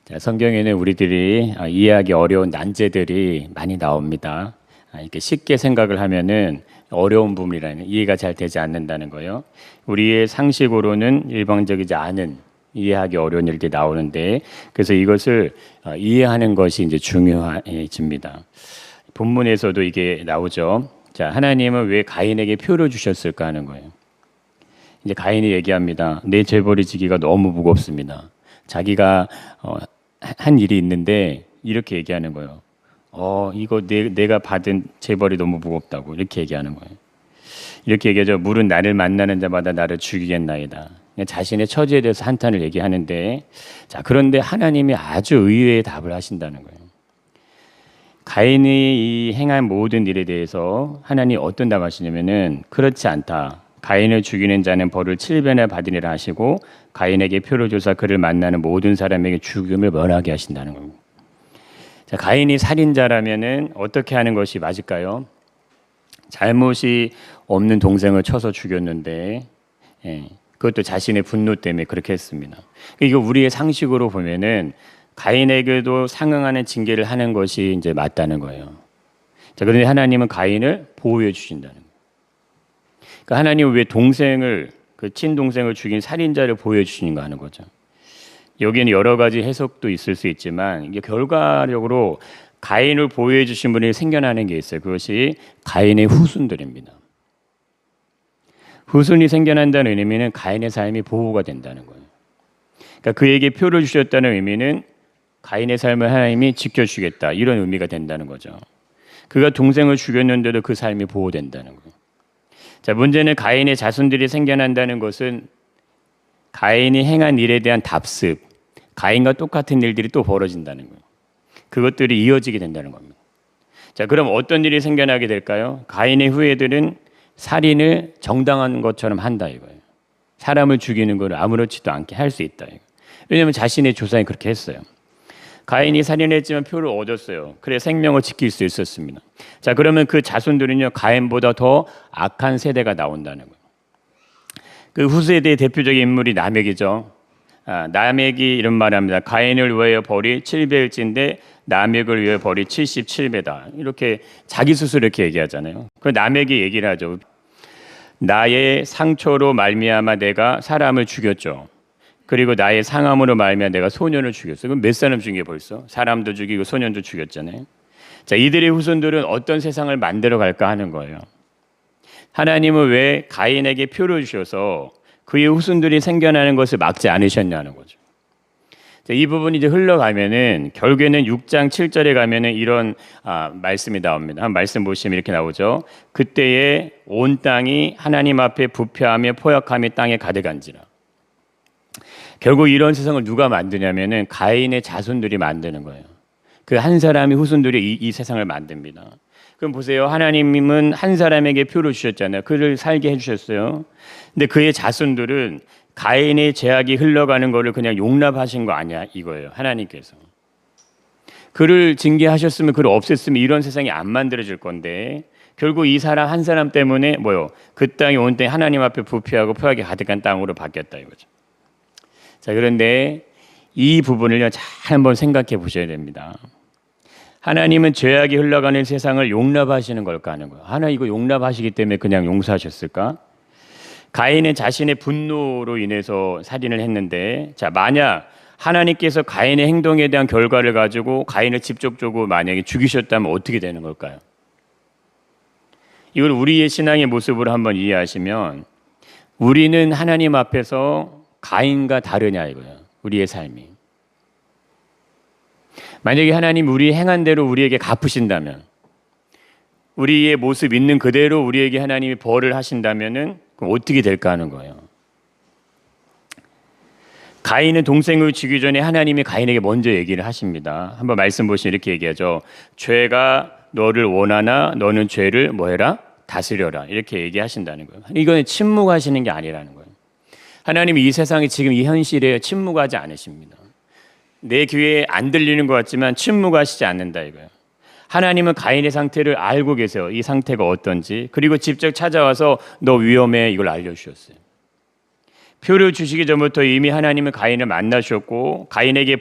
자, 성경에는 우리들이 이해하기 어려운 난제들이 많이 나옵니다. 이렇게 쉽게 생각을 하면은 어려운 부분이라는 이해가 잘 되지 않는다는 거예요. 우리의 상식으로는 일방적이지 않은 이해하기 어려운 일들이 나오는데 그래서 이것을 이해하는 것이 이제 중요해집니다. 본문에서도 이게 나오죠. 자, 하나님은 왜 가인에게 표를 주셨을까 하는 거예요. 이제 가인이 얘기합니다. 내 재벌이 지기가 너무 무겁습니다. 자기가 한 일이 있는데 이렇게 얘기하는 거예요. 이거 내가 받은 재벌이 너무 무겁다고 이렇게 얘기하는 거예요. 이렇게 얘기하죠. 물은 나를 만나는 자마다 나를 죽이겠나이다. 자신의 처지에 대해서 한탄을 얘기하는데, 자, 그런데 하나님이 아주 의외의 답을 하신다는 거예요. 가인이 이 행한 모든 일에 대해서 하나님이 어떤 답하시냐면은 그렇지 않다. 가인을 죽이는 자는 벌을 7배나 받으리라 하시고 가인에게 표를 줘서 그를 만나는 모든 사람에게 죽음을 면하게 하신다는 겁니다. 자, 가인이 살인자라면은 어떻게 하는 것이 맞을까요? 잘못이 없는 동생을 쳐서 죽였는데, 그것도 자신의 분노 때문에 그렇게 했습니다. 이거 우리의 상식으로 보면은 가인에게도 상응하는 징계를 하는 것이 이제 맞다는 거예요. 자, 그런데 하나님은 가인을 보호해 주신다는 거예요. 그러니까 하나님은 왜 동생을 그 친동생을 죽인 살인자를 보호해 주시는가 하는 거죠. 여기에는 여러 가지 해석도 있을 수 있지만 이게 결과적으로 가인을 보호해 주신 분이 생겨나는 게 있어요. 그것이 가인의 후손들입니다. 후손이 생겨난다는 의미는 가인의 삶이 보호가 된다는 거예요. 그러니까 그에게 표를 주셨다는 의미는 가인의 삶을 하나님이 지켜주겠다 이런 의미가 된다는 거죠. 그가 동생을 죽였는데도 그 삶이 보호된다는 거예요. 자, 문제는 가인의 자손들이 생겨난다는 것은 가인이 행한 일에 대한 답습, 가인과 똑같은 일들이 또 벌어진다는 거예요. 그것들이 이어지게 된다는 겁니다. 자, 그럼 어떤 일이 생겨나게 될까요? 가인의 후예들은 살인을 정당한 것처럼 한다 이거예요. 사람을 죽이는 걸 아무렇지도 않게 할 수 있다 이거예요. 왜냐하면 자신의 조상이 그렇게 했어요. 가인이 살인했지만 표를 얻었어요. 그래 생명을 지킬 수 있었습니다. 자, 그러면 그 자손들은요 가인보다 더 악한 세대가 나온다는 거예요. 그 후세대의 대표적인 인물이 라멕이죠. 라멕이 이런 말을 합니다. 가인을 위하여 벌이 7배일진데 라멕을 위하여 벌이 77배다. 이렇게 자기 스스로 이렇게 얘기하잖아요. 그 라멕이 얘기를 하죠. 나의 상처로 말미암아 내가 사람을 죽였죠. 그리고 나의 상함으로 말미암아 내가 소년을 죽였어요. 그럼 몇 사람 죽인 게 벌써? 사람도 죽이고 소년도 죽였잖아요. 자, 이들의 후손들은 어떤 세상을 만들어 갈까 하는 거예요. 하나님은 왜 가인에게 표를 주셔서 그의 후손들이 생겨나는 것을 막지 않으셨냐는 거죠. 자, 이 부분이 이제 흘러가면은 결국에는 6장 7절에 가면은 이런 말씀이 나옵니다. 한 말씀 보시면 이렇게 나오죠. 그때에 온 땅이 하나님 앞에 부패하며 포역함이 땅에 가득한지라. 결국 이런 세상을 누가 만드냐면은 가인의 자손들이 만드는 거예요. 그 한 사람의 후손들이 이 세상을 만듭니다. 그럼 보세요. 하나님은 한 사람에게 표를 주셨잖아요. 그를 살게 해주셨어요. 근데 그의 자손들은 가인의 죄악이 흘러가는 것을 그냥 용납하신 거 아니야 이거예요. 하나님께서. 그를 징계하셨으면 그를 없앴으면 이런 세상이 안 만들어질 건데 결국 이 사람 한 사람 때문에 그 땅이 온 땅이 하나님 앞에 부패하고 포악이 가득한 땅으로 바뀌었다 이거죠. 자, 그런데 이 부분을요 잘 한번 생각해 보셔야 됩니다. 하나님은 죄악이 흘러가는 세상을 용납하시는 걸까 하는 거예요. 하나 이거 용납하시기 때문에 그냥 용서하셨을까? 가인은 자신의 분노로 인해서 살인을 했는데, 자, 만약 하나님께서 가인의 행동에 대한 결과를 가지고 가인을 직접적으로 만약에 죽이셨다면 어떻게 되는 걸까요? 이걸 우리의 신앙의 모습으로 한번 이해하시면 우리는 하나님 앞에서 가인과 다르냐 이거예요. 우리의 삶이. 만약에 하나님 우리 행한 대로 우리에게 갚으신다면 우리의 모습 있는 그대로 우리에게 하나님이 벌을 하신다면은 그럼 어떻게 될까 하는 거예요. 가인은 동생을 죽이기 전에 하나님이 가인에게 먼저 얘기를 하십니다. 한번 말씀 보시면 이렇게 얘기하죠. 죄가 너를 원하나 너는 죄를 뭐해라? 다스려라. 이렇게 얘기하신다는 거예요. 이거는 침묵하시는 게 아니라는 거예요. 하나님이 이 세상이 지금 이 현실에 침묵하지 않으십니다. 내 귀에 안 들리는 것 같지만 침묵하시지 않는다 이거예요. 하나님은 가인의 상태를 알고 계세요. 이 상태가 어떤지. 그리고 직접 찾아와서 너 위험해 이걸 알려주셨어요. 표를 주시기 전부터 이미 하나님은 가인을 만나셨고 가인에게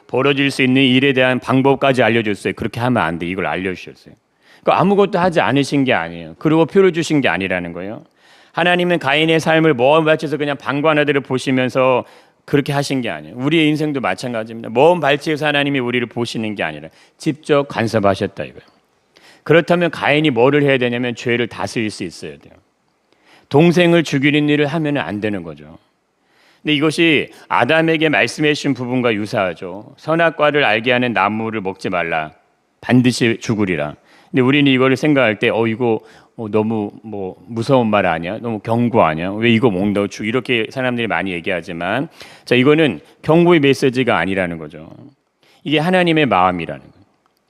벌어질 수 있는 일에 대한 방법까지 알려줬어요. 그렇게 하면 안 돼. 이걸 알려주셨어요. 그러니까 아무것도 하지 않으신 게 아니에요. 그리고 표를 주신 게 아니라는 거예요. 하나님은 가인의 삶을 먼 발치에서 그냥 방관하들을 보시면서 그렇게 하신 게 아니에요. 우리의 인생도 마찬가지입니다. 먼 발치에서 하나님이 우리를 보시는 게 아니라 직접 간섭하셨다 이거예요. 그렇다면 가인이 뭐를 해야 되냐면 죄를 다스릴 수 있어야 돼요. 동생을 죽이는 일을 하면 안 되는 거죠. 근데 이것이 아담에게 말씀해 주신 부분과 유사하죠. 선악과를 알게 하는 나무를 먹지 말라. 반드시 죽으리라. 근데 우리는 이거를 생각할 때 이거 너무 무서운 말 아니야? 너무 경고 아니야? 왜 이거 먹는다고 이렇게 사람들이 많이 얘기하지만 자, 이거는 경고의 메시지가 아니라는 거죠. 이게 하나님의 마음이라는 거예요.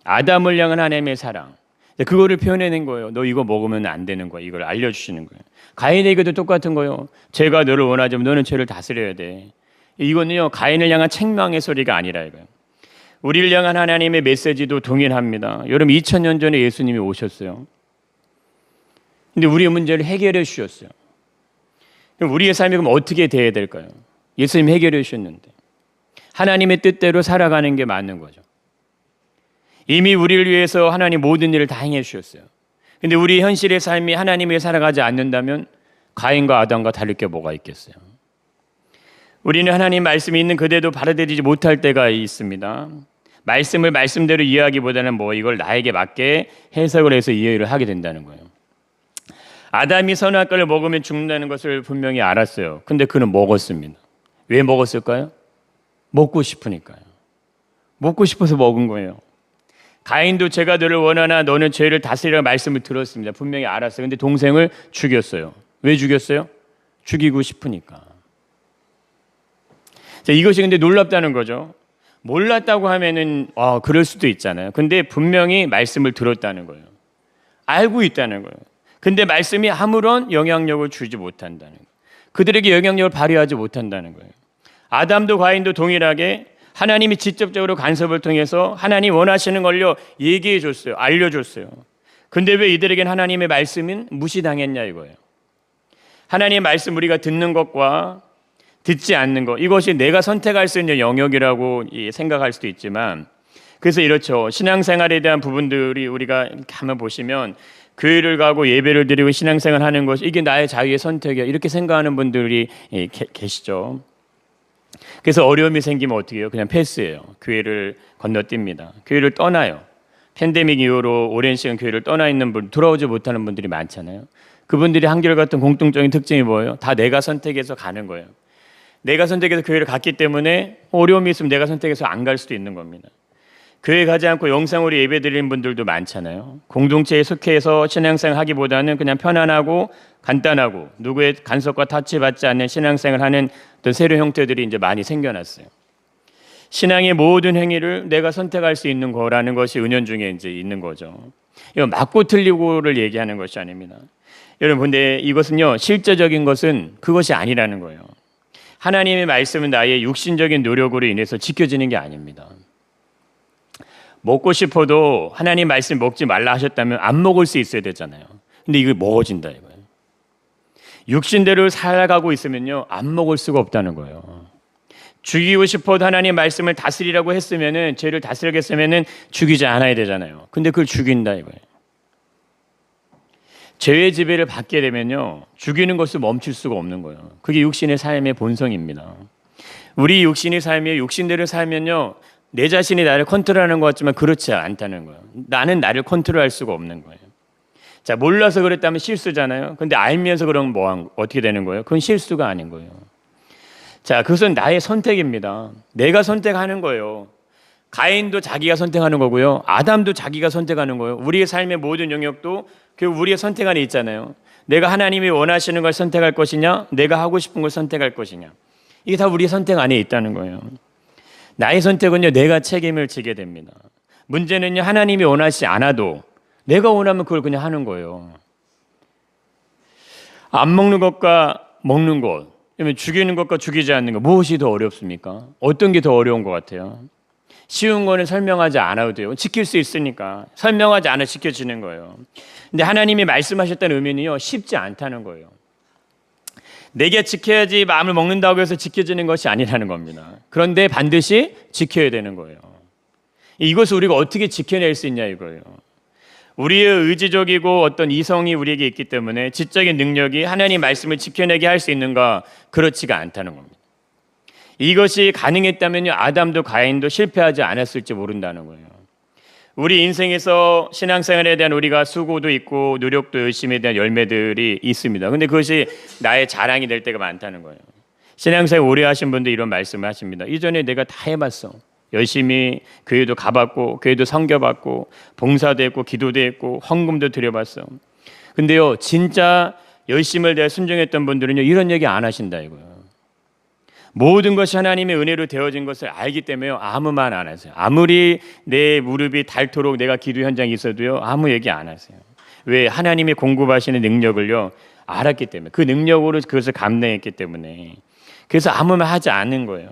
아담을 향한 하나님의 사랑. 그거를 표현해낸 거예요. 너 이거 먹으면 안 되는 거야. 이걸 알려주시는 거예요. 가인에게도 똑같은 거예요. 죄가 너를 원하지만 너는 죄를 다스려야 돼. 이거는요, 가인을 향한 책망의 소리가 아니라 이거예요. 우리를 향한 하나님의 메시지도 동일합니다. 여러분 2000년 전에 예수님이 오셨어요. 근데 우리의 문제를 해결해 주셨어요. 그럼 우리의 삶이 그럼 어떻게 돼야 될까요? 예수님이 해결해 주셨는데 하나님의 뜻대로 살아가는 게 맞는 거죠. 이미 우리를 위해서 하나님 모든 일을 다 행해 주셨어요. 근데 우리 현실의 삶이 하나님 위해 살아가지 않는다면 가인과 아담과 다를 게 뭐가 있겠어요? 우리는 하나님 말씀이 있는 그대도 받아들이지 못할 때가 있습니다. 말씀을 말씀대로 이해하기보다는 이걸 나에게 맞게 해석을 해서 이해를 하게 된다는 거예요. 아담이 선악과를 먹으면 죽는다는 것을 분명히 알았어요. 근데 그는 먹었습니다. 왜 먹었을까요? 먹고 싶으니까요. 먹고 싶어서 먹은 거예요. 가인도 제가 너를 원하나 너는 죄를 다스리라는 말씀을 들었습니다. 분명히 알았어요. 근데 동생을 죽였어요. 왜 죽였어요? 죽이고 싶으니까. 자, 이것이 근데 놀랍다는 거죠. 몰랐다고 하면은 그럴 수도 있잖아요. 근데 분명히 말씀을 들었다는 거예요. 알고 있다는 거예요. 근데 말씀이 아무런 영향력을 주지 못한다는 거예요. 그들에게 영향력을 발휘하지 못한다는 거예요. 아담도 가인도 동일하게 하나님이 직접적으로 간섭을 통해서 하나님 원하시는 걸요 얘기해 줬어요. 알려줬어요. 근데 왜 이들에겐 하나님의 말씀은 무시당했냐 이거예요. 하나님의 말씀 우리가 듣는 것과 듣지 않는 것, 이것이 내가 선택할 수 있는 영역이라고 생각할 수도 있지만, 그래서 이렇죠. 신앙생활에 대한 부분들이 우리가 한번 보시면 교회를 가고 예배를 드리고 신앙생활 하는 것, 이게 나의 자유의 선택이야 이렇게 생각하는 분들이 계시죠. 그래서 어려움이 생기면 어떻게 해요? 그냥 패스해요. 교회를 건너뜁니다. 교회를 떠나요. 팬데믹 이후로 오랜 시간 교회를 떠나 있는 분, 돌아오지 못하는 분들이 많잖아요. 그분들이 한결같은 공통적인 특징이 뭐예요? 다 내가 선택해서 가는 거예요. 내가 선택해서 교회를 갔기 때문에 어려움이 있으면 내가 선택해서 안 갈 수도 있는 겁니다. 교회 가지 않고 영상으로 예배 드리는 분들도 많잖아요. 공동체에 속해서 신앙생활 하기보다는 그냥 편안하고 간단하고 누구의 간섭과 타치받지 않는 신앙생활 하는 어떤 새로운 형태들이 이제 많이 생겨났어요. 신앙의 모든 행위를 내가 선택할 수 있는 거라는 것이 은연중에 이제 있는 거죠. 이건 맞고 틀리고를 얘기하는 것이 아닙니다. 여러분, 근데 이것은요, 실제적인 것은 그것이 아니라는 거예요. 하나님의 말씀은 나의 육신적인 노력으로 인해서 지켜지는 게 아닙니다. 먹고 싶어도 하나님 말씀 먹지 말라 하셨다면 안 먹을 수 있어야 되잖아요. 근데 이거 먹어진다 이거예요. 육신대로 살아가고 있으면요, 안 먹을 수가 없다는 거예요. 죽이고 싶어도 하나님 말씀을 다스리라고 했으면은, 죄를 다스리겠으면은 죽이지 않아야 되잖아요. 근데 그걸 죽인다 이거예요. 죄의 지배를 받게 되면요, 죽이는 것을 멈출 수가 없는 거예요. 그게 육신의 삶의 본성입니다. 우리 육신의 삶이 육신대로 살면요, 내 자신이 나를 컨트롤하는 것 같지만 그렇지 않다는 거예요. 나는 나를 컨트롤할 수가 없는 거예요. 자, 몰라서 그랬다면 실수잖아요. 근데 알면서 그러면 어떻게 되는 거예요? 그건 실수가 아닌 거예요. 자, 그것은 나의 선택입니다. 내가 선택하는 거예요. 가인도 자기가 선택하는 거고요. 아담도 자기가 선택하는 거예요. 우리의 삶의 모든 영역도 결국 우리의 선택 안에 있잖아요. 내가 하나님이 원하시는 걸 선택할 것이냐, 내가 하고 싶은 걸 선택할 것이냐. 이게 다 우리의 선택 안에 있다는 거예요. 나의 선택은요, 내가 책임을 지게 됩니다. 문제는요, 하나님이 원하지 않아도 내가 원하면 그걸 그냥 하는 거예요. 안 먹는 것과 먹는 것, 죽이는 것과 죽이지 않는 것, 무엇이 더 어렵습니까? 어떤 게 더 어려운 것 같아요? 쉬운 거는 설명하지 않아도 돼요. 지킬 수 있으니까. 설명하지 않아 지켜지는 거예요. 근데 하나님이 말씀하셨다는 의미는요, 쉽지 않다는 거예요. 내가 지켜야지 마음을 먹는다고 해서 지켜지는 것이 아니라는 겁니다. 그런데 반드시 지켜야 되는 거예요. 이것을 우리가 어떻게 지켜낼 수 있냐 이거예요. 우리의 의지적이고 어떤 이성이 우리에게 있기 때문에 지적인 능력이 하나님 말씀을 지켜내게 할 수 있는가? 그렇지가 않다는 겁니다. 이것이 가능했다면요, 아담도 가인도 실패하지 않았을지 모른다는 거예요. 우리 인생에서 신앙생활에 대한 우리가 수고도 있고 노력도 열심에 대한 열매들이 있습니다. 근데 그것이 나의 자랑이 될 때가 많다는 거예요. 신앙생활 오래 하신 분들 이런 말씀을 하십니다. 이전에 내가 다 해봤어. 열심히 교회도 가봤고 교회도 섬겨봤고 봉사도 했고 기도도 했고 헌금도 드려봤어. 근데요, 진짜 열심을 다해 순종했던 분들은요, 이런 얘기 안 하신다 이거예요. 모든 것이 하나님의 은혜로 되어진 것을 알기 때문에 아무 말 안 하세요. 아무리 내 무릎이 닳도록 내가 기도 현장에 있어도요, 아무 얘기 안 하세요. 왜? 하나님이 공급하시는 능력을요 알았기 때문에, 그 능력으로 그것을 감당했기 때문에. 그래서 아무 말 하지 않는 거예요.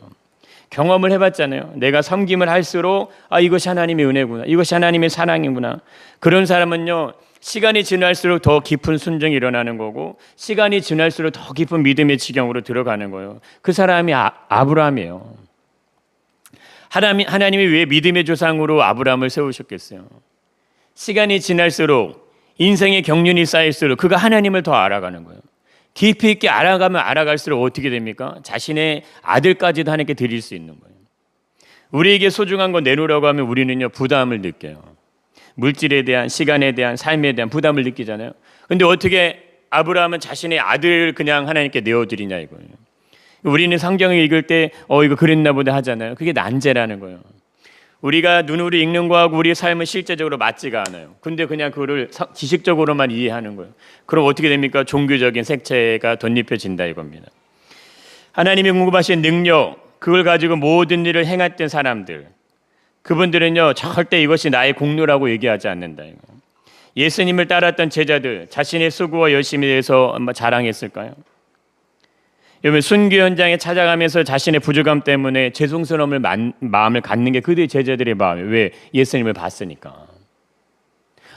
경험을 해봤잖아요. 내가 섬김을 할수록 이것이 하나님의 은혜구나, 이것이 하나님의 사랑이구나. 그런 사람은요, 시간이 지날수록 더 깊은 순종이 일어나는 거고, 시간이 지날수록 더 깊은 믿음의 지경으로 들어가는 거예요. 그 사람이 아브라함이에요. 하나님이 왜 믿음의 조상으로 아브라함을 세우셨겠어요? 시간이 지날수록, 인생의 경륜이 쌓일수록 그가 하나님을 더 알아가는 거예요. 깊이 있게 알아가면 알아갈수록 어떻게 됩니까? 자신의 아들까지도 하나님께 드릴 수 있는 거예요. 우리에게 소중한 거 내놓으라고 하면 우리는요, 부담을 느껴요. 물질에 대한, 시간에 대한, 삶에 대한 부담을 느끼잖아요. 근데 어떻게 아브라함은 자신의 아들 그냥 하나님께 내어드리냐 이거예요. 우리는 성경을 읽을 때 이거 그랬나 보다 하잖아요. 그게 난제라는 거예요. 우리가 눈으로 읽는 거하고 우리의 삶은 실제적으로 맞지가 않아요. 근데 그냥 그거를 지식적으로만 이해하는 거예요. 그럼 어떻게 됩니까? 종교적인 색채가 덧입혀진다 이겁니다. 하나님이 공급하신 능력, 그걸 가지고 모든 일을 행했던 사람들, 그분들은요, 절대 이것이 나의 공로라고 얘기하지 않는다 이거. 예수님을 따랐던 제자들, 자신의 수고와 열심에 대해서 자랑했을까요? 여러분, 순교 현장에 찾아가면서 자신의 부족함 때문에 죄송스러움을 마음을 갖는 게 그들의 제자들의 마음이에요. 왜? 예수님을 봤으니까.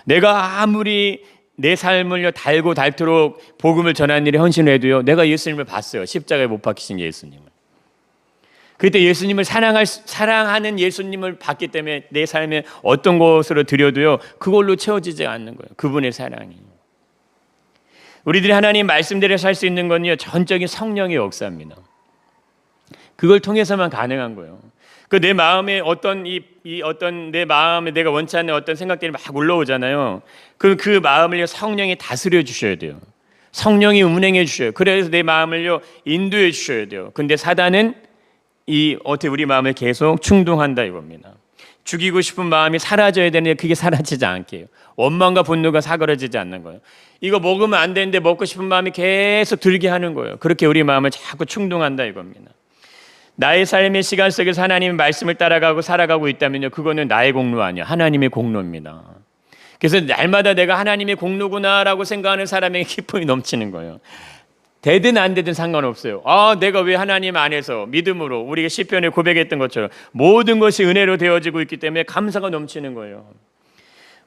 내가 아무리 내 삶을 달고 닳도록 복음을 전하는 일에 헌신을 해도요, 내가 예수님을 봤어요. 십자가에 못 박히신 예수님을. 그때 예수님을 사랑하는 예수님을 봤기 때문에 내 삶에 어떤 것으로 드려도요, 그걸로 채워지지 않는 거예요. 그분의 사랑이. 우리들이 하나님 말씀대로 살 수 있는 건요, 전적인 성령의 역사입니다. 그걸 통해서만 가능한 거예요. 그 내 마음에 어떤 내 마음에 내가 원치 않는 어떤 생각들이 막 올라오잖아요. 그 마음을요, 성령이 다스려 주셔야 돼요. 성령이 운행해 주셔요. 그래서 내 마음을요, 인도해 주셔야 돼요. 근데 사단은 어떻게 우리 마음을 계속 충동한다 이겁니다. 죽이고 싶은 마음이 사라져야 되는데 그게 사라지지 않게 해요. 원망과 분노가 사그러지지 않는 거예요. 이거 먹으면 안 되는데 먹고 싶은 마음이 계속 들게 하는 거예요. 그렇게 우리 마음을 자꾸 충동한다 이겁니다. 나의 삶의 시간 속에서 하나님의 말씀을 따라가고 살아가고 있다면요, 그거는 나의 공로 아니야. 하나님의 공로입니다. 그래서 날마다 내가 하나님의 공로구나라고 생각하는 사람에게 기쁨이 넘치는 거예요. 되든 안 되든 상관없어요. 내가 왜 하나님 안에서 믿음으로, 우리가 시편에 고백했던 것처럼 모든 것이 은혜로 되어지고 있기 때문에 감사가 넘치는 거예요.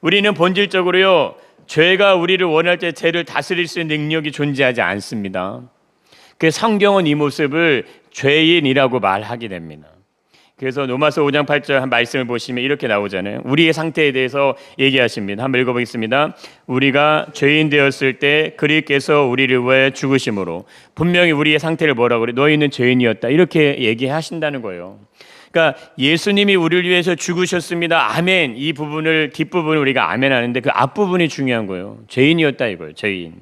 우리는 본질적으로요, 죄가 우리를 원할 때 죄를 다스릴 수 있는 능력이 존재하지 않습니다. 그래서 성경은 이 모습을 죄인이라고 말하게 됩니다. 그래서 로마서 5장 8절 한 말씀을 보시면 이렇게 나오잖아요. 우리의 상태에 대해서 얘기하십니다. 한번 읽어보겠습니다. 우리가 죄인 되었을 때 그리스도께서 우리를 위해 죽으심으로, 분명히 우리의 상태를 뭐라고 그래? 너희는 죄인이었다, 이렇게 얘기하신다는 거예요. 그러니까 예수님이 우리를 위해서 죽으셨습니다. 아멘. 이 부분을, 뒷부분을 우리가 아멘 하는데 그 앞부분이 중요한 거예요. 죄인이었다 이거예요. 죄인.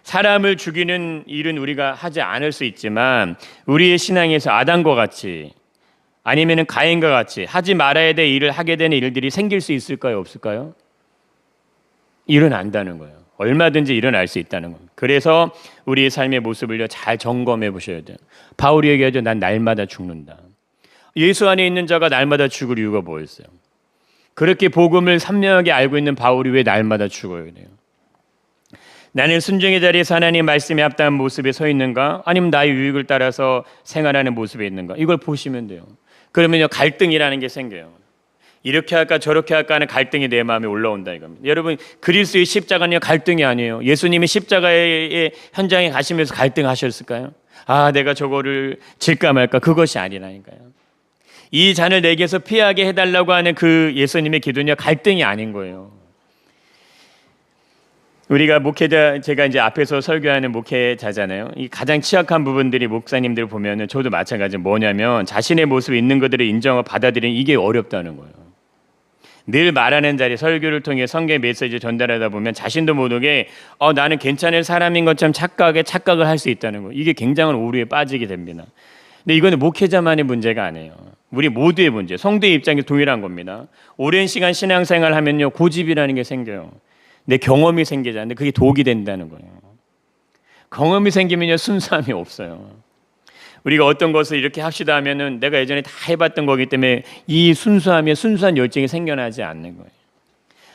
사람을 죽이는 일은 우리가 하지 않을 수 있지만 우리의 신앙에서 아담과 같이, 아니면 가인과 같이 하지 말아야 될 일을 하게 되는 일들이 생길 수 있을까요? 없을까요? 일어난다는 거예요. 얼마든지 일어날 수 있다는 겁니다. 그래서 우리의 삶의 모습을요, 잘 점검해 보셔야 돼요. 바울이 얘기하죠. 난 날마다 죽는다. 예수 안에 있는 자가 날마다 죽을 이유가 뭐였어요? 그렇게 복음을 선명하게 알고 있는 바울이 왜 날마다 죽어야 돼요? 나는 순종의 자리에서 하나님 말씀에 합당한 모습에 서 있는가? 아니면 나의 유익을 따라서 생활하는 모습에 있는가? 이걸 보시면 돼요. 그러면요, 갈등이라는 게 생겨요. 이렇게 할까 저렇게 할까 하는 갈등이 내 마음에 올라온다 이겁니다. 여러분, 그리스도의 십자가는요 갈등이 아니에요. 예수님이 십자가의 현장에 가시면서 갈등하셨을까요? 아, 내가 저거를 질까 말까, 그것이 아니라니까요. 이 잔을 내게서 피하게 해달라고 하는 그 예수님의 기도는요 갈등이 아닌 거예요. 우리가 목회자, 제가 이제 앞에서 설교하는 목회자잖아요. 이 가장 취약한 부분들이 목사님들 보면은 저도 마찬가지, 뭐냐면 자신의 모습에 있는 것들을 인정하고 받아들이는 이게 어렵다는 거예요. 늘 말하는 자리, 설교를 통해 성경의 메시지 전달하다 보면 자신도 모르게 나는 괜찮은 사람인 것처럼 착각을 할 수 있다는 거예요. 이게 굉장한 오류에 빠지게 됩니다. 근데 이거는 목회자만의 문제가 아니에요. 우리 모두의 문제, 성도의 입장이 동일한 겁니다. 오랜 시간 신앙생활 하면요 고집이라는 게 생겨요. 내 경험이 생기지 않는데 그게 독이 된다는 거예요. 경험이 생기면요 순수함이 없어요. 우리가 어떤 것을 이렇게 합시다 하면은 내가 예전에 다 해봤던 거기 때문에 이 순수함이, 순수한 열정이 생겨나지 않는 거예요.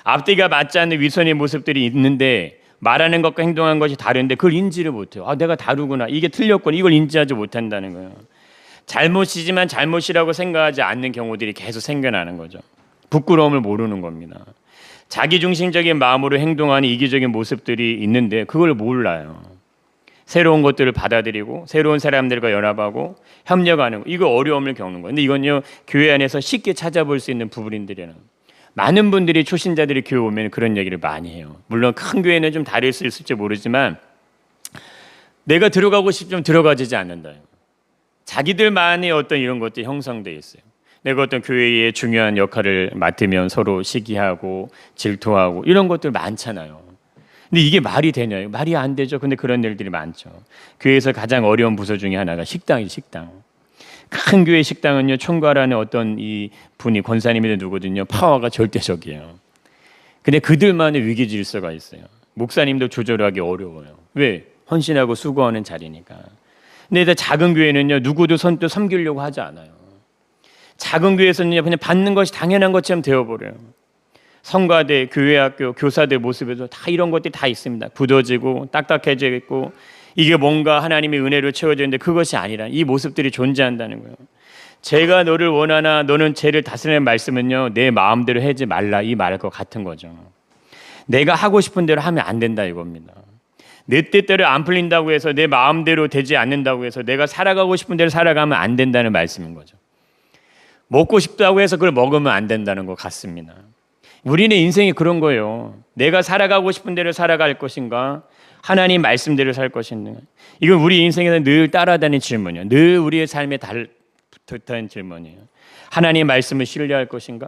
앞뒤가 맞지 않는 위선의 모습들이 있는데 말하는 것과 행동하는 것이 다른데 그걸 인지를 못해요. 아, 내가 다르구나, 이게 틀렸구나, 이걸 인지하지 못한다는 거예요. 잘못이지만 잘못이라고 생각하지 않는 경우들이 계속 생겨나는 거죠. 부끄러움을 모르는 겁니다. 자기중심적인 마음으로 행동하는 이기적인 모습들이 있는데 그걸 몰라요. 새로운 것들을 받아들이고 새로운 사람들과 연합하고 협력하는 거, 이거 어려움을 겪는 거예요. 근데 이건요 교회 안에서 쉽게 찾아볼 수 있는 부분들이에요. 많은 분들이, 초신자들이 교회 오면 그런 얘기를 많이 해요. 물론 큰 교회는 좀 다를 수 있을지 모르지만 내가 들어가고 싶지만 들어가지지 않는다. 자기들만의 어떤 이런 것들이 형성되어 있어요. 내가 어떤 교회의 중요한 역할을 맡으면 서로 시기하고 질투하고 이런 것들 많잖아요. 근데 이게 말이 되냐요? 말이 안 되죠. 근데 그런 일들이 많죠. 교회에서 가장 어려운 부서 중에 하나가 식당이죠. 식당. 큰 교회 식당은요 총괄하는 어떤 이 분이, 권사님이든 누구든요, 파워가 절대적이에요. 근데 그들만의 위기 질서가 있어요. 목사님도 조절하기 어려워요. 왜? 헌신하고 수고하는 자리니까. 근데 작은 교회는요 누구도 선뜻 섬기려고 하지 않아요. 작은 교회에서는요 그냥 받는 것이 당연한 것처럼 되어버려요. 성가대, 교회학교, 교사들 모습에도 다 이런 것들이 다 있습니다. 굳어지고 딱딱해져 있고 이게 뭔가 하나님의 은혜로 채워지는데 그것이 아니라 이 모습들이 존재한다는 거예요. 제가 너를 원하나 너는 죄를 다스리는 말씀은요 내 마음대로 하지 말라, 이 말과 같은 거죠. 내가 하고 싶은 대로 하면 안 된다 이겁니다. 내 뜻대로 안 풀린다고 해서, 내 마음대로 되지 않는다고 해서 내가 살아가고 싶은 대로 살아가면 안 된다는 말씀인 거죠. 먹고 싶다고 해서 그걸 먹으면 안 된다는 것 같습니다. 우리는 인생이 그런 거예요. 내가 살아가고 싶은 대로 살아갈 것인가, 하나님 말씀대로 살 것인가. 이건 우리 인생에서 늘 따라다니는 질문이에요. 늘 우리의 삶에 붙어있는 질문이에요. 하나님 말씀을 신뢰할 것인가,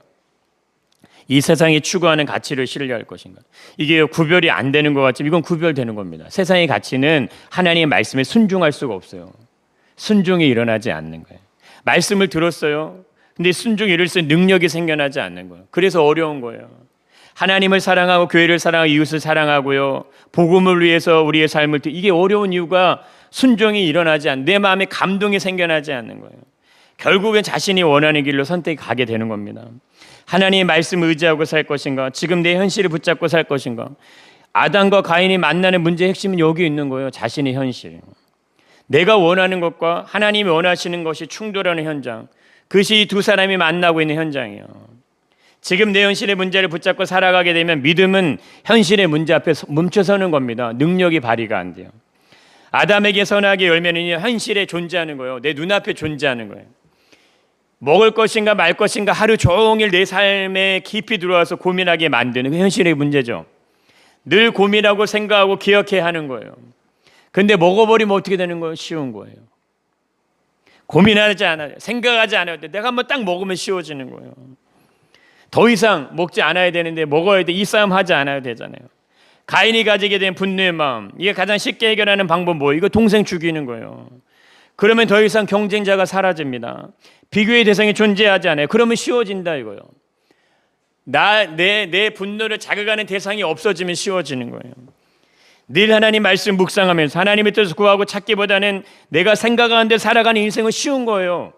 이 세상이 추구하는 가치를 신뢰할 것인가. 이게 구별이 안 되는 것 같지만 이건 구별되는 겁니다. 세상의 가치는 하나님의 말씀에 순종할 수가 없어요. 순종이 일어나지 않는 거예요. 말씀을 들었어요. 근데 순종이 일어날 능력이 생겨나지 않는 거예요. 그래서 어려운 거예요. 하나님을 사랑하고 교회를 사랑하고 이웃을 사랑하고요, 복음을 위해서 우리의 삶을, 이게 어려운 이유가 순종이 일어나지 않는, 내 마음에 감동이 생겨나지 않는 거예요. 결국엔 자신이 원하는 길로 선택하게 되는 겁니다. 하나님의 말씀을 의지하고 살 것인가, 지금 내 현실을 붙잡고 살 것인가. 아담과 가인이 만나는 문제의 핵심은 여기 있는 거예요. 자신의 현실, 내가 원하는 것과 하나님이 원하시는 것이 충돌하는 현장, 그것이 이 두 사람이 만나고 있는 현장이에요. 지금 내 현실의 문제를 붙잡고 살아가게 되면 믿음은 현실의 문제 앞에 멈춰서는 겁니다. 능력이 발휘가 안 돼요. 아담에게 선하게 열매는 현실에 존재하는 거예요. 내 눈앞에 존재하는 거예요. 먹을 것인가 말 것인가 하루 종일 내 삶에 깊이 들어와서 고민하게 만드는 그 현실의 문제죠. 늘 고민하고 생각하고 기억해야 하는 거예요. 근데 먹어버리면 어떻게 되는 거예요? 쉬운 거예요. 고민하지 않아요. 생각하지 않아요. 내가 한번 딱 먹으면 쉬워지는 거예요. 더 이상 먹지 않아야 되는데 먹어야 돼. 이 싸움 하지 않아야 되잖아요. 가인이 가지게 된 분노의 마음, 이게 가장 쉽게 해결하는 방법 뭐예요? 이거 동생 죽이는 거예요. 그러면 더 이상 경쟁자가 사라집니다. 비교의 대상이 존재하지 않아요. 그러면 쉬워진다 이거예요. 내 분노를 자극하는 대상이 없어지면 쉬워지는 거예요. 늘 하나님 말씀 묵상하면서 하나님의 뜻을 구하고 찾기보다는 내가 생각하는 대로 살아가는 인생은 쉬운 거예요.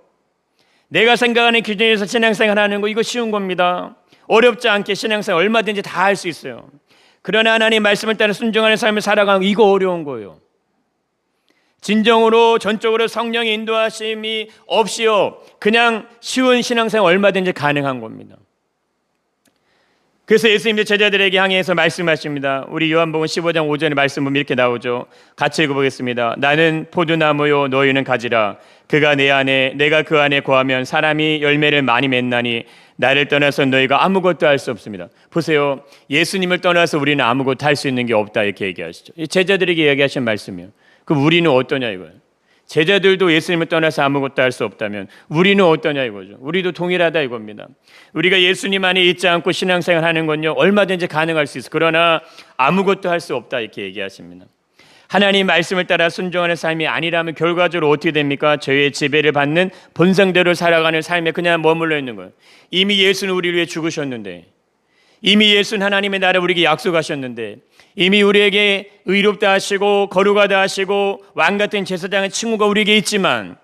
내가 생각하는 기준에서 신앙생활 하는 거, 이거 쉬운 겁니다. 어렵지 않게 신앙생활 얼마든지 다 할 수 있어요. 그러나 하나님 말씀을 따라 순종하는 삶을 살아가는 거, 이거 어려운 거예요. 진정으로 전적으로 성령의 인도하심이 없이요 그냥 쉬운 신앙생활 얼마든지 가능한 겁니다. 그래서 예수님도 제자들에게 향해서 말씀하십니다. 우리 요한복음 15장 5절의 말씀 보면 이렇게 나오죠. 같이 읽어보겠습니다. 나는 포도나무요 너희는 가지라. 그가 내 안에 내가 그 안에 거하면 사람이 열매를 많이 맺나니 나를 떠나서 너희가 아무것도 할 수 없습니다. 보세요. 예수님을 떠나서 우리는 아무것도 할 수 있는 게 없다 이렇게 얘기하시죠. 제자들에게 얘기하신 말씀이에요. 그럼 우리는 어떠냐 이거예요. 제자들도 예수님을 떠나서 아무것도 할 수 없다면 우리는 어떠냐 이거죠. 우리도 동일하다 이겁니다. 우리가 예수님 안에 있지 않고 신앙생활 하는 건요 얼마든지 가능할 수 있어. 그러나 아무것도 할 수 없다 이렇게 얘기하십니다. 하나님 말씀을 따라 순종하는 삶이 아니라면 결과적으로 어떻게 됩니까? 죄의 지배를 받는 본성대로 살아가는 삶에 그냥 머물러 있는 거예요. 이미 예수는 우리를 위해 죽으셨는데, 이미 예수는 하나님의 나라를 우리에게 약속하셨는데, 이미 우리에게 의롭다 하시고 거룩하다 하시고 왕같은 제사장의 칭호가 우리에게 있지만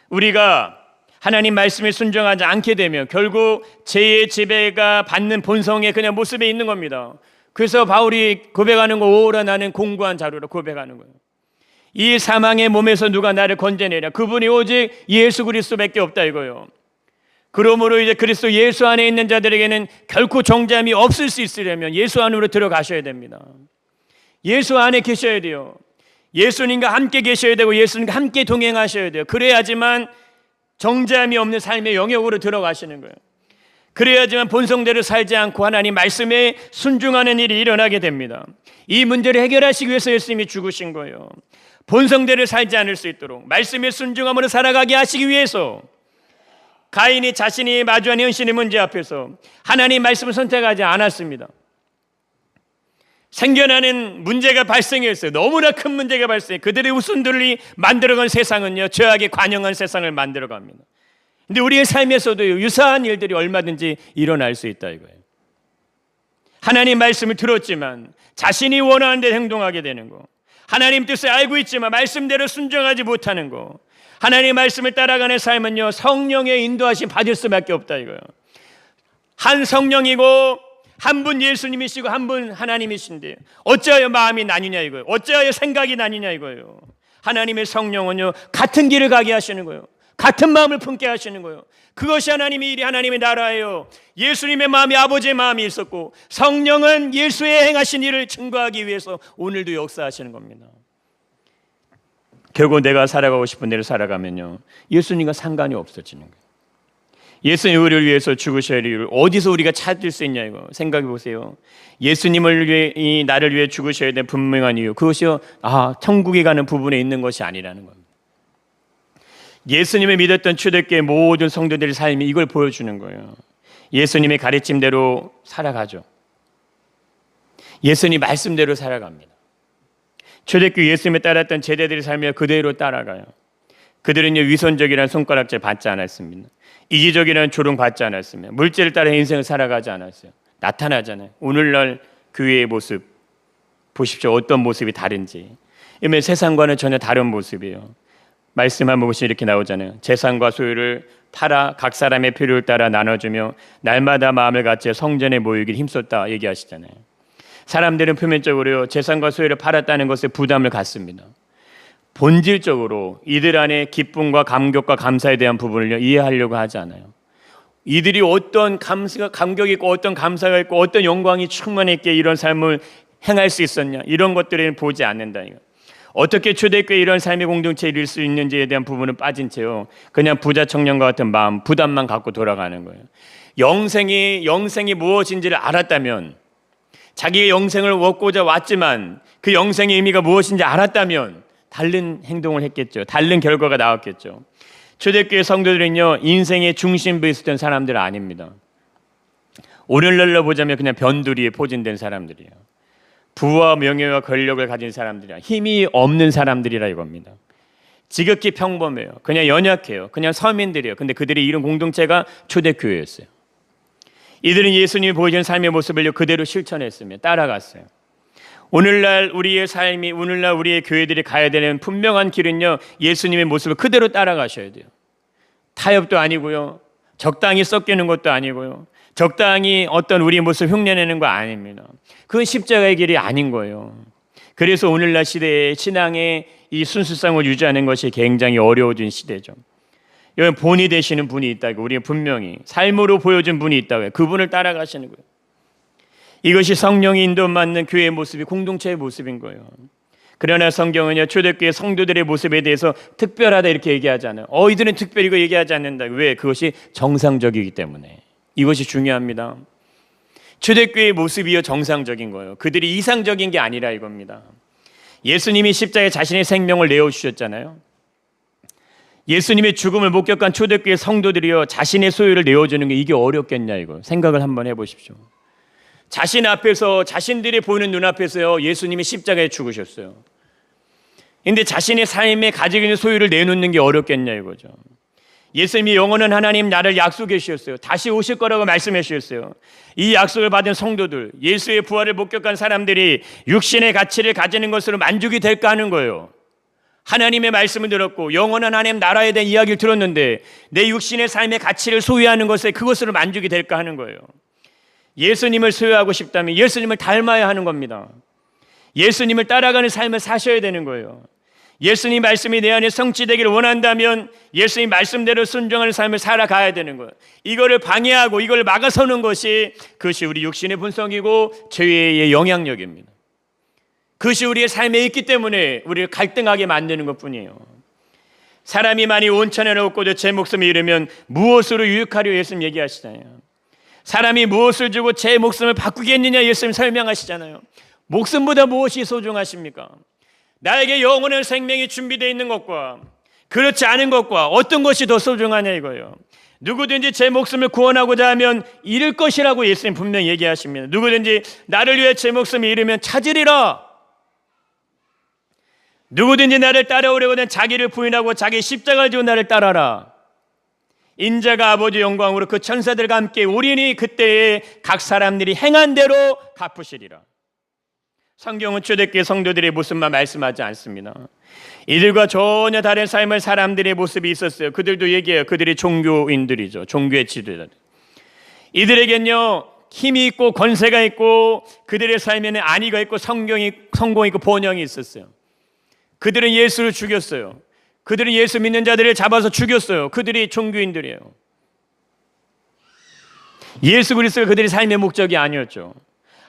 우리가 하나님 말씀에 순종하지 않게 되면 결국 죄의 지배가 받는 본성의 그냥 모습에 있는 겁니다. 그래서 바울이 고백하는 거, 오라 나는 공고한 자로라 고백하는 거예요. 이 사망의 몸에서 누가 나를 건져내랴. 그분이 오직 예수 그리스도밖에 없다 이거예요. 그러므로 이제 그리스도 예수 안에 있는 자들에게는 결코 정죄함이 없을 수 있으려면 예수 안으로 들어가셔야 됩니다. 예수 안에 계셔야 돼요. 예수님과 함께 계셔야 되고 예수님과 함께 동행하셔야 돼요. 그래야지만 정죄함이 없는 삶의 영역으로 들어가시는 거예요. 그래야지만 본성대로 살지 않고 하나님 말씀에 순종하는 일이 일어나게 됩니다. 이 문제를 해결하시기 위해서 예수님이 죽으신 거예요. 본성대로 살지 않을 수 있도록 말씀에 순종함으로 살아가게 하시기 위해서 가인이 자신이 마주한 현실의 문제 앞에서 하나님 말씀을 선택하지 않았습니다. 생겨나는 문제가 발생했어요. 너무나 큰 문제가 발생해요. 그들의 후손들이 만들어간 세상은요 죄악에 관영한 세상을 만들어갑니다. 근데 우리의 삶에서도 유사한 일들이 얼마든지 일어날 수 있다 이거예요. 하나님 말씀을 들었지만 자신이 원하는 대로 행동하게 되는 거, 하나님 뜻을 알고 있지만 말씀대로 순종하지 못하는 거, 하나님 말씀을 따라가는 삶은요 성령의 인도하심 받을 수밖에 없다 이거예요. 한 성령이고 한 분 예수님이시고 한 분 하나님이신데 어찌하여 마음이 나뉘냐 이거예요. 어찌하여 생각이 나뉘냐 이거예요. 하나님의 성령은요 같은 길을 가게 하시는 거예요. 같은 마음을 품게 하시는 거예요. 그것이 하나님의 일이 하나님의 나라예요. 예수님의 마음이 아버지의 마음이 있었고 성령은 예수의 행하신 일을 증거하기 위해서 오늘도 역사하시는 겁니다. 결국 내가 살아가고 싶은 대로 살아가면요 예수님과 상관이 없어지는 거예요. 예수님 우리를 위해서 죽으셔야 할 이유를 어디서 우리가 찾을 수 있냐 이거 생각해 보세요. 예수님을 위해 나를 위해 죽으셔야 될 분명한 이유, 그것이요 천국에 가는 부분에 있는 것이 아니라는 겁니다. 예수님을 믿었던 초대교회 모든 성도들의 삶이 이걸 보여주는 거예요. 예수님의 가르침대로 살아가죠. 예수님 말씀대로 살아갑니다. 초대교회 예수님을 따랐던 제자들의 삶을 그대로 따라가요. 그들은요 위선적이라는 손가락질 받지 않았습니다. 이기적이라는 조롱 받지 않았습니다. 물질을 따라 인생을 살아가지 않았어요. 나타나잖아요. 오늘날 교회의 모습 보십시오. 어떤 모습이 다른지. 이면 세상과는 전혀 다른 모습이에요. 말씀 한번 보시면 이렇게 나오잖아요. 재산과 소유를 팔아 각 사람의 필요를 따라 나눠주며 날마다 마음을 같이 성전에 모이길 힘썼다 얘기하시잖아요. 사람들은 표면적으로 재산과 소유를 팔았다는 것에 부담을 갖습니다. 본질적으로 이들 안에 기쁨과 감격과 감사에 대한 부분을 이해하려고 하지 않아요. 이들이 어떤 감격이 있고 어떤 감사가 있고 어떤 영광이 충만했기에 이런 삶을 행할 수 있었냐, 이런 것들을 보지 않는다. 어떻게 초대교회 이런 삶의 공동체에 이룰 수 있는지에 대한 부분은 빠진 채요 그냥 부자 청년과 같은 마음, 부담만 갖고 돌아가는 거예요. 영생이 무엇인지를 알았다면, 자기의 영생을 얻고자 왔지만 그 영생의 의미가 무엇인지 알았다면 다른 행동을 했겠죠. 다른 결과가 나왔겠죠. 초대교회 성도들은요 인생의 중심부에 있었던 사람들 아닙니다. 오늘날로 보자면 그냥 변두리에 포진된 사람들이에요. 부와 명예와 권력을 가진 사람들이야. 힘이 없는 사람들이라 이겁니다. 지극히 평범해요. 그냥 연약해요. 그냥 서민들이에요. 근데 그들이 이룬 공동체가 초대교회였어요. 이들은 예수님이 보여준 삶의 모습을 그대로 실천했으며 따라갔어요. 오늘날 우리의 삶이, 오늘날 우리의 교회들이 가야 되는 분명한 길은요 예수님의 모습을 그대로 따라가셔야 돼요. 타협도 아니고요, 적당히 섞이는 것도 아니고요, 적당히 어떤 우리의 모습을 흉내내는 거 아닙니다. 그건 십자가의 길이 아닌 거예요. 그래서 오늘날 시대에 신앙의 이 순수성을 유지하는 것이 굉장히 어려워진 시대죠. 여기 본이 되시는 분이 있다고, 우리가 분명히 삶으로 보여준 분이 있다고요. 그분을 따라가시는 거예요. 이것이 성령이 인도받는 교회의 모습이 공동체의 모습인 거예요. 그러나 성경은요, 초대교회 성도들의 모습에 대해서 특별하다 이렇게 얘기하지 않아요. 이들은 특별히 이거 얘기하지 않는다. 왜? 그것이 정상적이기 때문에. 이것이 중요합니다. 초대교회의 모습이요, 정상적인 거예요. 그들이 이상적인 게 아니라 이겁니다. 예수님이 십자가에 자신의 생명을 내어주셨잖아요. 예수님의 죽음을 목격한 초대교회 성도들이요, 자신의 소유를 내어주는 게 이게 어렵겠냐, 이거. 생각을 한번 해보십시오. 자신 앞에서, 자신들이 보이는 눈앞에서요, 예수님이 십자가에 죽으셨어요. 근데 자신의 삶에 가지고 있는 소유를 내놓는 게 어렵겠냐, 이거죠. 예수님이 영원한 하나님 나를 약속해 주셨어요. 다시 오실 거라고 말씀해 주셨어요. 이 약속을 받은 성도들, 예수의 부활을 목격한 사람들이 육신의 가치를 가지는 것으로 만족이 될까 하는 거예요. 하나님의 말씀을 들었고 영원한 하나님 나라에 대한 이야기를 들었는데 내 육신의 삶의 가치를 소유하는 것에 그것으로 만족이 될까 하는 거예요. 예수님을 소유하고 싶다면 예수님을 닮아야 하는 겁니다. 예수님을 따라가는 삶을 사셔야 되는 거예요. 예수님 말씀이 내 안에 성취되기를 원한다면 예수님 말씀대로 순종하는 삶을 살아가야 되는 거예요. 이거를 방해하고 이걸 막아서는 그것이 우리 육신의 분성이고 죄의 영향력입니다. 그것이 우리의 삶에 있기 때문에 우리를 갈등하게 만드는 것뿐이에요. 사람이 많이 온천에 없고도 제 목숨을 잃으면 무엇으로 유익하려 예수님 얘기하시잖아요. 사람이 무엇을 주고 제 목숨을 바꾸겠느냐 예수님 설명하시잖아요. 목숨보다 무엇이 소중하십니까? 나에게 영원한 생명이 준비되어 있는 것과 그렇지 않은 것과 어떤 것이 더 소중하냐 이거예요. 누구든지 제 목숨을 구원하고자 하면 잃을 것이라고 예수님 분명히 얘기하십니다. 누구든지 나를 위해 제 목숨을 잃으면 찾으리라. 누구든지 나를 따라오려거든 자기를 부인하고 자기 십자가를 지고 나를 따라라. 인자가 아버지 영광으로 그 천사들과 함께 오리니 그때에 각 사람들이 행한 대로 갚으시리라. 성경은 초대교회 성도들의 모습만 말씀하지 않습니다. 이들과 전혀 다른 삶을 사람들의 모습이 있었어요. 그들도 얘기해요. 그들이 종교인들이죠. 종교의 지도자들. 이들에겐요 힘이 있고 권세가 있고 그들의 삶에는 안위가 있고 성공이 있고 번영이 있었어요. 그들은 예수를 죽였어요. 그들은 예수 믿는 자들을 잡아서 죽였어요. 그들이 종교인들이에요. 예수 그리스도가 그들의 삶의 목적이 아니었죠.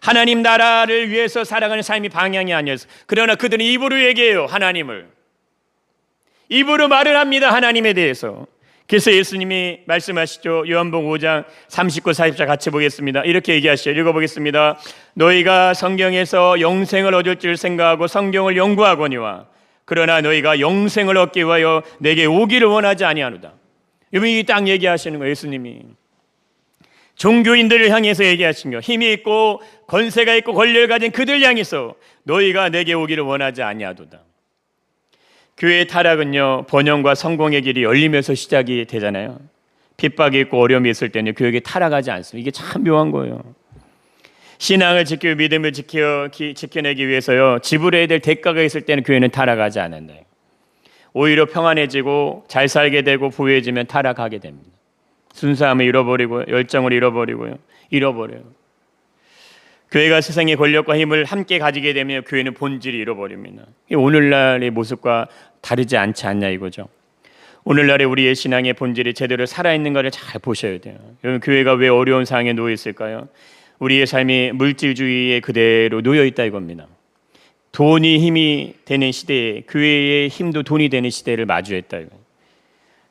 하나님 나라를 위해서 살아가는 삶이 방향이 아니었어요. 그러나 그들은 입으로 얘기해요. 하나님을. 입으로 말을 합니다. 하나님에 대해서. 그래서 예수님이 말씀하시죠. 요한복음 5장 39, 40절 같이 보겠습니다. 이렇게 얘기하시죠. 읽어보겠습니다. 너희가 성경에서 영생을 얻을 줄 생각하고 성경을 연구하거니와 그러나 너희가 영생을 얻기 위하여 내게 오기를 원하지 아니하노다. 이분이 딱 얘기하시는 거예요. 예수님이. 종교인들을 향해서 얘기하신 거. 힘이 있고 권세가 있고 권력을 가진 그들 향해서 너희가 내게 오기를 원하지 아니하도다. 교회의 타락은요 번영과 성공의 길이 열리면서 시작이 되잖아요. 핍박이 있고 어려움이 있을 때는 교회가 타락하지 않습니다. 이게 참 묘한 거예요. 신앙을 지키고 믿음을 지켜내기 위해서요 지불해야 될 대가가 있을 때는 교회는 타락하지 않는다. 오히려 평안해지고 잘 살게 되고 부유해지면 타락하게 됩니다. 순수함을 잃어버리고요. 열정을 잃어버려요. 교회가 세상의 권력과 힘을 함께 가지게 되면 교회는 본질을 잃어버립니다. 오늘날의 모습과 다르지 않지 않냐 이거죠. 오늘날의 우리의 신앙의 본질이 제대로 살아있는 것을 잘 보셔야 돼요. 여러분 교회가 왜 어려운 상황에 놓여 있을까요? 우리의 삶이 물질주의에 그대로 놓여 있다 이겁니다. 돈이 힘이 되는 시대에 교회의 힘도 돈이 되는 시대를 마주했다 이거예요.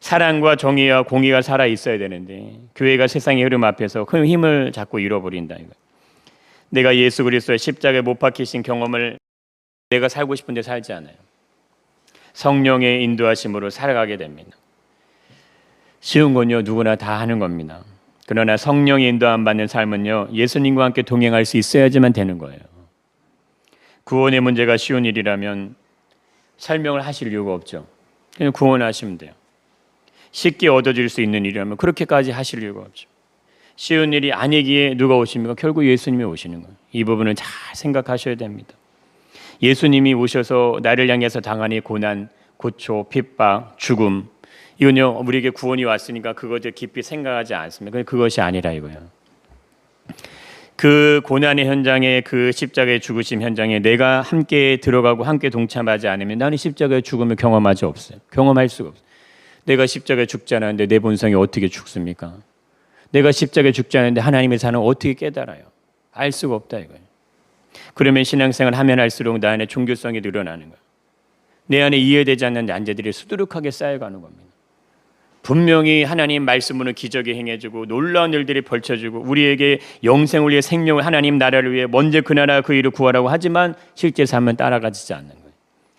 사랑과 정의와 공의가 살아 있어야 되는데 교회가 세상의 흐름 앞에서 큰 힘을 자꾸 잃어버린다 이거. 내가 예수 그리스도의 십자가에 못 박히신 경험을 내가 살고 싶은데 살지 않아요. 성령의 인도하심으로 살아가게 됩니다. 쉬운 건요 누구나 다 하는 겁니다. 그러나 성령의 인도함 받는 삶은요 예수님과 함께 동행할 수 있어야지만 되는 거예요. 구원의 문제가 쉬운 일이라면 설명을 하실 이유가 없죠. 그냥 구원하시면 돼요. 쉽게 얻어질 수 있는 일이라면 그렇게까지 하실 이유가 없죠. 쉬운 일이 아니기에 누가 오십니까? 결국 예수님이 오시는 거예요. 이 부분은 잘 생각하셔야 됩니다. 예수님이 오셔서 나를 향해서 당하니 고난, 고초, 핍박, 죽음 이건요 우리에게 구원이 왔으니까 그것을 깊이 생각하지 않습니다. 그것이 아니라 이거예요. 그 고난의 현장에 그 십자가의 죽으심 현장에 내가 함께 들어가고 함께 동참하지 않으면 나는 십자가의 죽음을 경험할 수가 없어요. 내가 십자가에 죽지 않았는데 내 본성이 어떻게 죽습니까? 내가 십자가에 죽지 않았는데 하나님의 사랑을 어떻게 깨달아요? 알 수가 없다 이거예요. 그러면 신앙생활 하면 할수록 나 안에 종교성이 늘어나는 거예요. 내 안에 이해되지 않는 난제들이 수두룩하게 쌓여가는 겁니다. 분명히 하나님 말씀으로 기적이 행해주고 놀라운 일들이 벌쳐지고 우리에게 영생을 위해 생명을 하나님 나라를 위해 먼저 그 나라 그 일을 구하라고 하지만 실제 삶은 따라가지지 않는 거예요.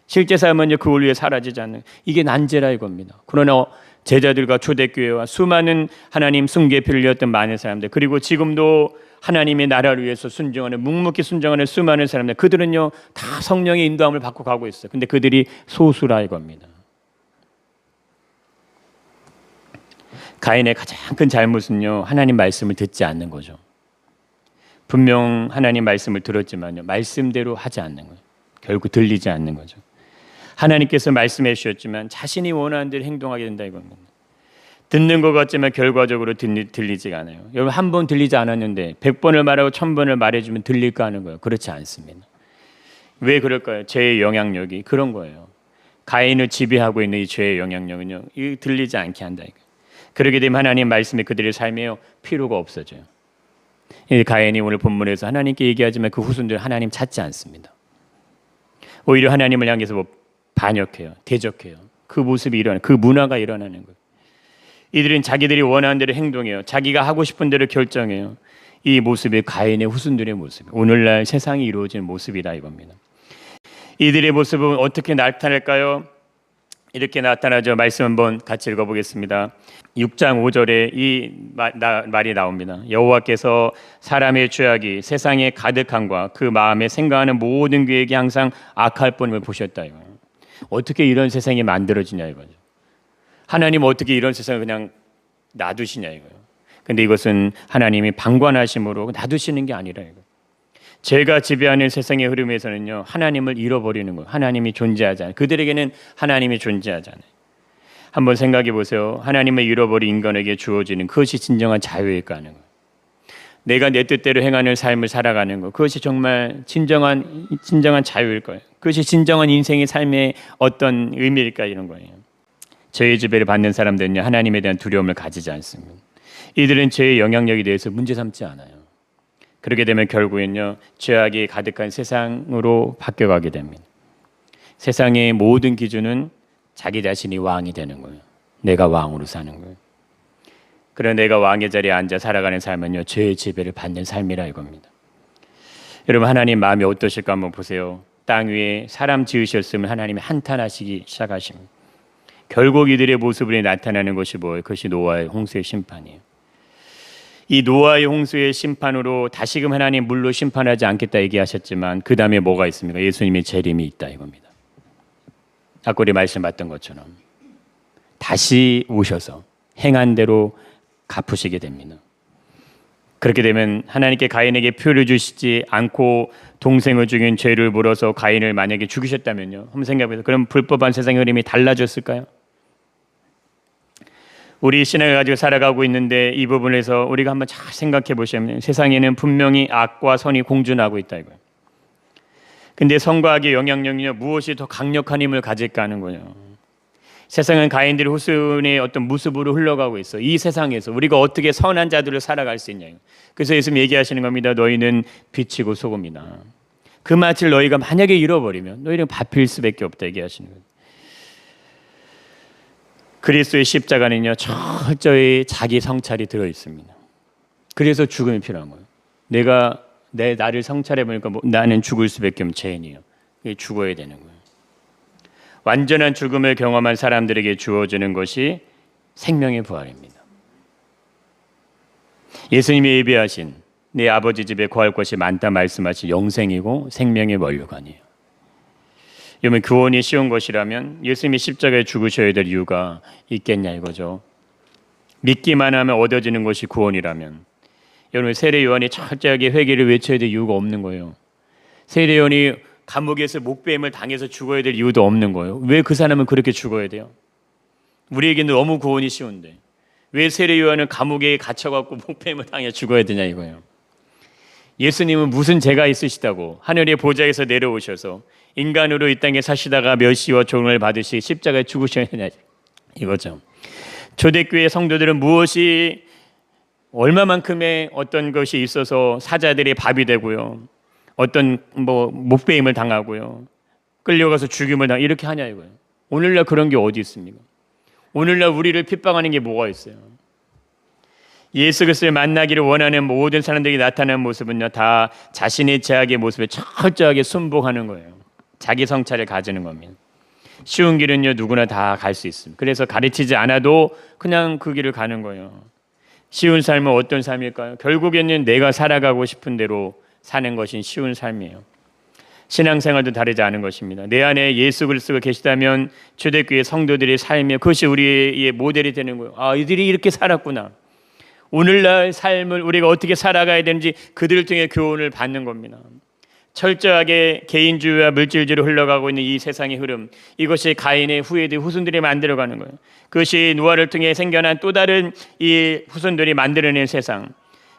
실제 삶은 그걸 위해 사라지지 않는 거예요. 이게 난제라 이겁니다. 그러나 제자들과 초대교회와 수많은 하나님 숭배에 흘렸던 많은 사람들 그리고 지금도 하나님의 나라를 위해서 순종하는 묵묵히 순종하는 수많은 사람들 그들은요 다 성령의 인도함을 받고 가고 있어요. 근데 그들이 소수라 이겁니다. 가인의 가장 큰 잘못은요 하나님 말씀을 듣지 않는 거죠. 분명 하나님 말씀을 들었지만요 말씀대로 하지 않는 거예요. 결국 들리지 않는 거죠. 하나님께서 말씀해 주셨지만 자신이 원하는 대로 행동하게 된다 이겁니다. 듣는 것 같지만 결과적으로 들리지가 않아요. 여러분 한 번 들리지 않았는데 100번을 말하고 1000번을 말해주면 들릴까 하는 거예요. 그렇지 않습니다. 왜 그럴까요? 죄의 영향력이 그런 거예요. 가인을 지배하고 있는 이 죄의 영향력은요 이 들리지 않게 한다 이거예요. 그러게 되면 하나님 말씀이 그들의 삶에 필요가 없어져요. 가인이 오늘 본문에서 하나님께 얘기하지만 그 후손들은 하나님 찾지 않습니다. 오히려 하나님을 향해서 반역해요. 대적해요. 그 모습이 그 문화가 일어나는 거예요. 이들은 자기들이 원하는 대로 행동해요. 자기가 하고 싶은 대로 결정해요. 이 모습이 가인의 후손들의 모습. 오늘날 세상이 이루어지는 모습이다 이겁니다. 이들의 모습은 어떻게 나타날까요? 이렇게 나타나죠. 말씀 한번 같이 읽어보겠습니다. 6장 5절에 이 말이 나옵니다. 여호와께서 사람의 죄악이 세상에 가득함과 그 마음에 생각하는 모든 계획이 항상 악할 뿐임을 보셨다 이거예요. 어떻게 이런 세상이 만들어지냐 이거죠. 하나님 어떻게 이런 세상을 그냥 놔두시냐 이거예요. 근데 이것은 하나님이 방관하심으로 놔두시는 게 아니라 이거예요. 죄가 지배하는 세상의 흐름에서는요 하나님을 잃어버리는 거예요. 하나님이 존재하지 않아요. 그들에게는 하나님이 존재하지 않아요. 한번 생각해 보세요. 하나님을 잃어버린 인간에게 주어지는 그것이 진정한 자유일까 하는 거예요. 내가 내 뜻대로 행하는 삶을 살아가는 것 그것이 정말 진정한 자유일 거예요. 그것이 진정한 인생의 삶의 어떤 의미일까 이런 거예요. 죄의 지배를 받는 사람들은요 하나님에 대한 두려움을 가지지 않습니다. 이들은 죄의 영향력에 대해서 문제 삼지 않아요. 그렇게 되면 결국엔요 죄악이 가득한 세상으로 바뀌어가게 됩니다. 세상의 모든 기준은 자기 자신이 왕이 되는 거예요. 내가 왕으로 사는 거예요. 그러나 내가 왕의 자리에 앉아 살아가는 삶은요 죄의 지배를 받는 삶이라 이겁니다. 여러분 하나님 마음이 어떠실까 한번 보세요. 땅 위에 사람 지으셨으면 하나님이 한탄하시기 시작하십니다. 결국 이들의 모습으로 나타나는 것이 뭐예요? 그것이 노아의 홍수의 심판이에요. 이 노아의 홍수의 심판으로 다시금 하나님 물로 심판하지 않겠다 얘기하셨지만 그 다음에 뭐가 있습니까? 예수님의 재림이 있다 이겁니다. 아까 우리 말씀 봤던 것처럼 다시 오셔서 행한 대로 갚으시게 됩니다. 그렇게 되면 하나님께 가인에게 표를 주시지 않고 동생을 죽인 죄를 물어서 가인을 만약에 죽이셨다면요. 한번 생각해보세요. 그럼 불법한 세상의 흐름이 달라졌을까요? 우리 신앙을 가지고 살아가고 있는데 이 부분에서 우리가 한번 잘 생각해 보시면 세상에는 분명히 악과 선이 공존하고 있다 이거예요. 근데 선과 악의 영향력이 무엇이 더 강력한 힘을 가질까 하는 거예요. 세상은 가인들의 후손의 어떤 모습으로 흘러가고 있어. 이 세상에서 우리가 어떻게 선한 자들을 살아갈 수 있냐. 그래서 예수님 얘기하시는 겁니다. 너희는 빛이고 소금이다. 그 맛을 너희가 만약에 잃어버리면 너희는 밟힐 수밖에 없다 얘기하시는 거예요. 그리스도의 십자가는요 철저히 자기 성찰이 들어 있습니다. 그래서 죽음이 필요한 거예요. 내가 나를 성찰해 보니까 나는 죽을 수밖에 없는 죄인이에요. 죽어야 되는 거예요. 완전한 죽음을 경험한 사람들에게 주어지는 것이 생명의 부활입니다. 예수님이 예비하신 내 아버지 집에 거할 것이 많다 말씀하신 영생이고 생명의 원료관이에요. 여러분 구원이 쉬운 것이라면 예수님이 십자가에 죽으셔야 될 이유가 있겠냐 이거죠. 믿기만 하면 얻어지는 것이 구원이라면 여러분 세례 요한이 철저하게 회개를 외쳐야 될 이유가 없는 거예요. 세례 요한이 감옥에서 목배임을 당해서 죽어야 될 이유도 없는 거예요. 왜 그 사람은 그렇게 죽어야 돼요? 우리에게는 너무 구원이 쉬운데 왜 세례 요한은 감옥에 갇혀갖고 목배임을 당해 죽어야 되냐 이거예요. 예수님은 무슨 죄가 있으시다고 하늘의 보좌에서 내려오셔서 인간으로 이 땅에 사시다가 멸시와 조롱을 받으시 십자가에 죽으셔야 되냐 이거죠. 초대교회 성도들은 무엇이 얼마만큼의 어떤 것이 있어서 사자들의 밥이 되고요. 어떤 목배임을 당하고요. 끌려가서 죽임을 당하고 이렇게 하냐 이거예요. 오늘날 그런 게 어디 있습니까? 오늘날 우리를 핍박하는 게 뭐가 있어요? 예수 그리스도를 만나기를 원하는 모든 사람들이 나타나는 모습은요, 다 자신의 죄악의 모습에 철저하게 순복하는 거예요. 자기 성찰을 가지는 겁니다. 쉬운 길은요, 누구나 다 갈 수 있습니다. 그래서 가르치지 않아도 그냥 그 길을 가는 거예요. 쉬운 삶은 어떤 삶일까요? 결국에는 내가 살아가고 싶은 대로 사는 것이 쉬운 삶이에요. 신앙생활도 다르지 않은 것입니다. 내 안에 예수 그리스도가 계시다면 초대교회 성도들의 삶이 그것이 우리의 모델이 되는 거예요. 아, 이들이 이렇게 살았구나. 오늘날 삶을 우리가 어떻게 살아가야 되는지 그들을 통해 교훈을 받는 겁니다. 철저하게 개인주의와 물질주의로 흘러가고 있는 이 세상의 흐름, 이것이 가인의 후손들이 만들어가는 거예요. 그것이 노아를 통해 생겨난 또 다른 이 후손들이 만들어낸 세상.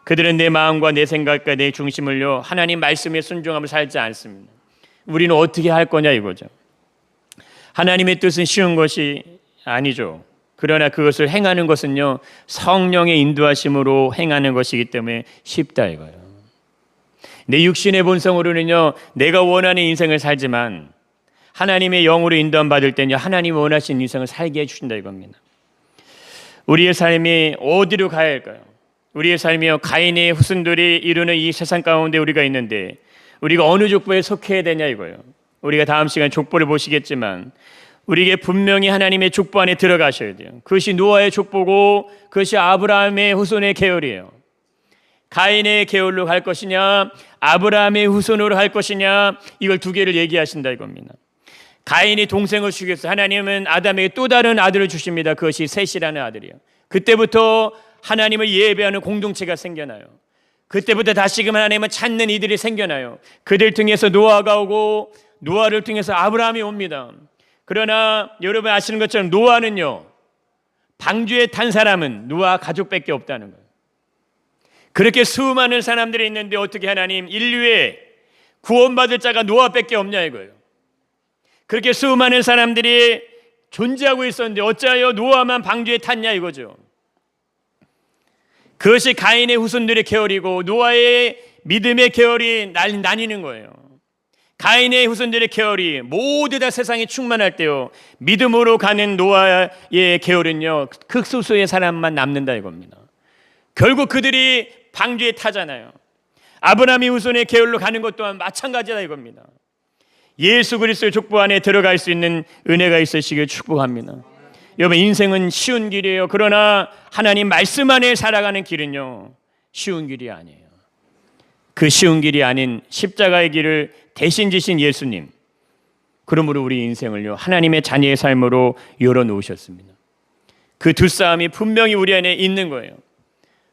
그들은 내 마음과 내 생각과 내 중심을요, 하나님 말씀에 순종하며 살지 않습니다. 우리는 어떻게 할 거냐 이거죠. 하나님의 뜻은 쉬운 것이 아니죠. 그러나 그것을 행하는 것은요, 성령의 인도하심으로 행하는 것이기 때문에 쉽다 이거예요. 내 육신의 본성으로는요, 내가 원하는 인생을 살지만 하나님의 영으로 인도함 받을 때는요, 하나님이 원하시는 인생을 살게 해주신다 이겁니다. 우리의 삶이 어디로 가야 할까요? 우리의 삶이요, 가인의 후손들이 이루는 이 세상 가운데 우리가 있는데 우리가 어느 족보에 속해야 되냐 이거예요. 우리가 다음 시간 족보를 보시겠지만 우리에게 분명히 하나님의 족보 안에 들어가셔야 돼요. 그것이 노아의 족보고 그것이 아브라함의 후손의 계열이에요. 가인의 계열로 갈 것이냐, 아브라함의 후손으로 갈 것이냐, 이걸 두 개를 얘기하신다 이겁니다. 가인이 동생을 죽였어요. 하나님은 아담에게 또 다른 아들을 주십니다. 그것이 셋이라는 아들이에요. 그때부터 하나님을 예배하는 공동체가 생겨나요. 그때부터 다시금 하나님을 찾는 이들이 생겨나요. 그들 통해서 노아가 오고 노아를 통해서 아브라함이 옵니다. 그러나 여러분 아시는 것처럼 노아는요, 방주에 탄 사람은 노아 가족밖에 없다는 거예요. 그렇게 수많은 사람들이 있는데 어떻게 하나님 인류에 구원받을 자가 노아밖에 없냐 이거예요. 그렇게 수많은 사람들이 존재하고 있었는데 어찌하여 노아만 방주에 탔냐 이거죠. 그것이 가인의 후손들의 계열이고 노아의 믿음의 계열이 나뉘는 거예요. 가인의 후손들의 계열이 모두 다 세상에 충만할 때요, 믿음으로 가는 노아의 계열은요, 극소수의 사람만 남는다 이겁니다. 결국 그들이 방주에 타잖아요. 아브라함의 후손의 계열로 가는 것 또한 마찬가지다 이겁니다. 예수 그리스도의 족보 안에 들어갈 수 있는 은혜가 있으시길 축복합니다. 여러분, 인생은 쉬운 길이에요. 그러나 하나님 말씀 안에 살아가는 길은요, 쉬운 길이 아니에요. 그 쉬운 길이 아닌 십자가의 길을 대신 지신 예수님, 그러므로 우리 인생을요, 하나님의 자녀의 삶으로 열어놓으셨습니다. 그 두 싸움이 분명히 우리 안에 있는 거예요.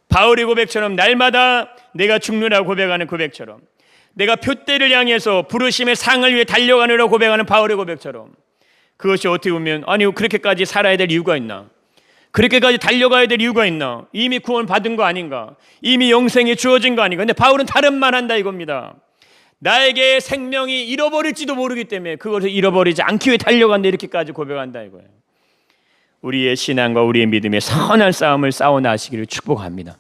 바울의 고백처럼 날마다 내가 죽느라고 고백하는 고백처럼, 내가 표대를 향해서 부르심의 상을 위해 달려가느라고 고백하는 바울의 고백처럼, 그것이 어떻게 보면 아니 그렇게까지 살아야 될 이유가 있나? 그렇게까지 달려가야 될 이유가 있나? 이미 구원 받은 거 아닌가? 이미 영생이 주어진 거 아닌가? 근데 바울은 다른 말 한다 이겁니다. 나에게 생명이 잃어버릴지도 모르기 때문에 그것을 잃어버리지 않기 위해 달려간다, 이렇게까지 고백한다 이거예요. 우리의 신앙과 우리의 믿음의 선한 싸움을 싸워나시기를 축복합니다.